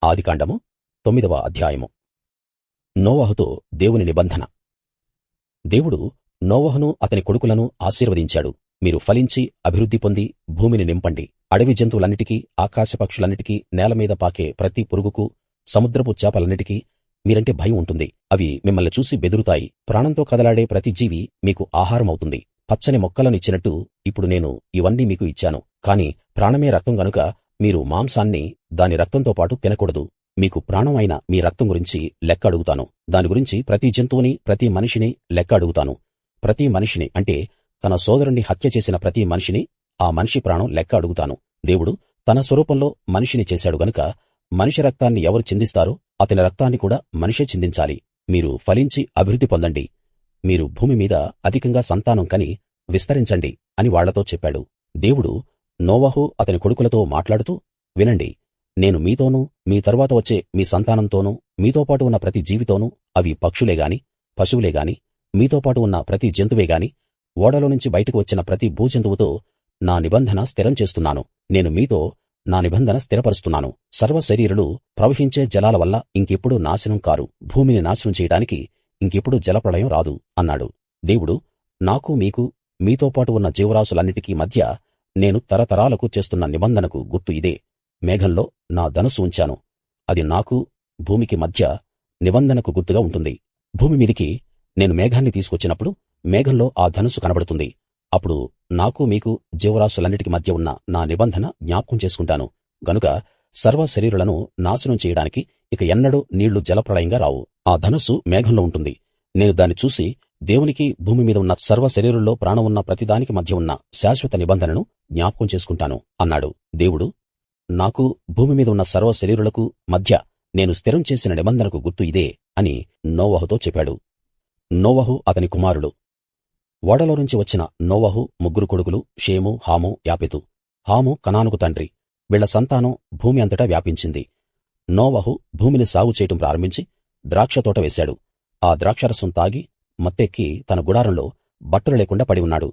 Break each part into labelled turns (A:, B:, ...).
A: ఆదికాండము 9వ అధ్యాయము. నోవహుతో దేవుని నిబంధన. దేవుడు నోవహును అతని కొడుకులను ఆశీర్వదించాడు. మీరు ఫలించి అభివృద్ధి పొంది భూమిని నింపండి. అడవి జంతువులన్నిటికీ, ఆకాశ పక్షులన్నిటికీ, నేలమీద పాకే ప్రతి పురుగుకు, సముద్రపు చేపలన్నిటికీ మీరంటే భయం ఉంటుంది. అవి మిమ్మల్ని చూసి బెదురుతాయి. ప్రాణంతో కదలాడే ప్రతి జీవి మీకు ఆహారమవుతుంది. పచ్చని మొక్కలను ఇచ్చినట్టు ఇప్పుడు నేను ఇవన్నీ మీకు ఇచ్చాను. కాని ప్రాణమే రక్తం గనుక మీరు మాంసాన్ని దాని రక్తంతో పాటు తినకూడదు. మీకు ప్రాణం అయిన మీ రక్తం గురించి లెక్క అడుగుతాను. దాని గురించి ప్రతి జంతువుని, ప్రతి మనిషిని లెక్క అడుగుతాను. ప్రతి మనిషిని అంటే తన సోదరుణ్ణి హత్య చేసిన ప్రతి మనిషిని, ఆ మనిషి ప్రాణం లెక్క అడుగుతాను. దేవుడు తన స్వరూపంలో మనిషిని చేశాడు గనుక మనిషి రక్తాన్ని ఎవరు చిందిస్తారో అతని రక్తాన్ని కూడా మనిషే చిందించాలి. మీరు ఫలించి అభివృద్ధి పొందండి. మీరు భూమి మీద అధికంగా సంతానం కని విస్తరించండి అని వాళ్లతో చెప్పాడు. దేవుడు నోవహు అతని కొడుకులతో మాట్లాడుతూ, వినండి, నేను మీతోనూ, మీ తరువాత వచ్చే మీ సంతానంతోనూ, మీతో పాటు ఉన్న ప్రతి జీవితోనూ, అవి పక్షులే గాని, పశువులే గాని, మీతో పాటు ఉన్న ప్రతి జంతువే గాని, ఓడలో నుంచి బయటకు వచ్చిన ప్రతి భూజంతువుతో నా నిబంధన స్థిరం చేస్తున్నాను. నేను మీతో నా నిబంధన స్థిరపరుస్తున్నాను. సర్వశరీరులు ప్రవహించే జలాల వల్ల ఇంకెప్పుడూ నాశనం కారు. భూమిని నాశనం చేయడానికి ఇంకెప్పుడు జలప్రళయం రాదు అన్నాడు. దేవుడు నాకు, మీకు, మీతో పాటు ఉన్న జీవరాశులన్నిటికీ మధ్య నేను తరతరాలకు చేస్తున్న నిబంధనకు గుర్తు ఇదే. మేఘంలో నా ధనుస్సు ఉంచాను. అది నాకు, భూమికి మధ్య నిబంధనకు గుర్తుగా ఉంటుంది. భూమి మీదికి నేను మేఘాన్ని తీసుకొచ్చినప్పుడు మేఘంలో ఆ ధనుస్సు కనబడుతుంది. అప్పుడు నాకు, మీకు, జీవరాశులన్నిటికి మధ్య ఉన్న నా నిబంధన జ్ఞాపకం చేసుకుంటాను. గనుక సర్వ శరీరులను నాశనం చేయడానికి ఇక ఎన్నడూ నీళ్లు జలప్రళయంగా రావు. ఆ ధనుస్సు మేఘంలో ఉంటుంది. నేను దాన్ని చూసి దేవునికి, భూమి మీద ఉన్న సర్వ శరీరుల్లో ప్రాణం ఉన్న ప్రతిదానికి మధ్య ఉన్న శాశ్వత నిబంధనను జ్ఞాపకం చేసుకుంటాను అన్నాడు. దేవుడు నాకు, భూమి మీద ఉన్న సర్వ శరీరులకు మధ్య నేను స్థిరం చేసిన నిబంధనకు గుర్తు ఇదే అని నోవహుతో చెప్పాడు. నోవహు అతని కుమారులు. ఓడలో నుంచి వచ్చిన నోవహు ముగ్గురు కొడుకులు షేము, హాము, యాపెతు. హాము కనానుకు తండ్రి. వీళ్ల సంతానం భూమి అంతటా వ్యాపించింది. నోవహు భూమిని సాగు చేయటం ప్రారంభించి ద్రాక్షతోట వేశాడు. ఆ ద్రాక్షరసం తాగి మత్తెక్కి తన గుడారంలో బట్టలు లేకుండా పడి ఉన్నాడు.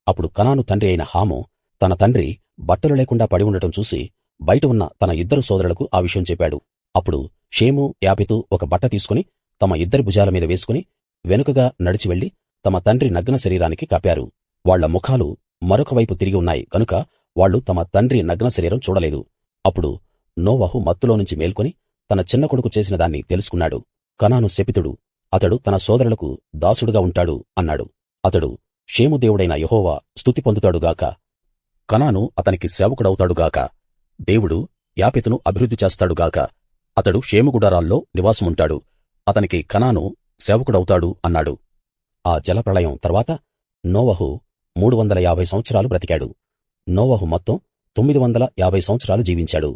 A: అప్పుడు కనాను తండ్రి అయిన హాము తన తండ్రి బట్టలు లేకుండా పడి ఉండటం చూసి బయట ఉన్న తన ఇద్దరు సోదరులకు ఆ విషయం చెప్పాడు. అప్పుడు షేము, యాపెతు ఒక బట్ట తీసుకుని తమ ఇద్దరి భుజాల మీద వేసుకుని వెనుకగా నడిచి వెళ్లి తమ తండ్రి నగ్న శరీరానికి కప్పారు. వాళ్ల ముఖాలు మరొక వైపు తిరిగి ఉన్నాయి కనుక వాళ్ళు తమ తండ్రి నగ్న శరీరం చూడలేదు. అప్పుడు నోవహు మత్తులో నుంచి మేల్కొని తన చిన్న కొడుకు చేసిన దాన్ని తెలుసుకున్నాడు. కనాను శపితుడు, అతడు తన సోదరులకు దాసుడుగా ఉంటాడు అన్నాడు. అతడు షేము దేవుడైన యెహోవా స్తుతి పొందుతాడుగాక, కనాను అతనికి సేవకుడవుతాడుగాక. దేవుడు యాపెతును అభివృద్ధి చేస్తాడుగాక. అతడు షేము గుడారాల్లో నివాసముంటాడు. అతనికి కనాను సేవకుడవుతాడు అన్నాడు. ఆ జలప్రళయం తర్వాత నోవహు 350 సంవత్సరాలు బ్రతికాడు. నోవహు మొత్తం 950 సంవత్సరాలు జీవించాడు.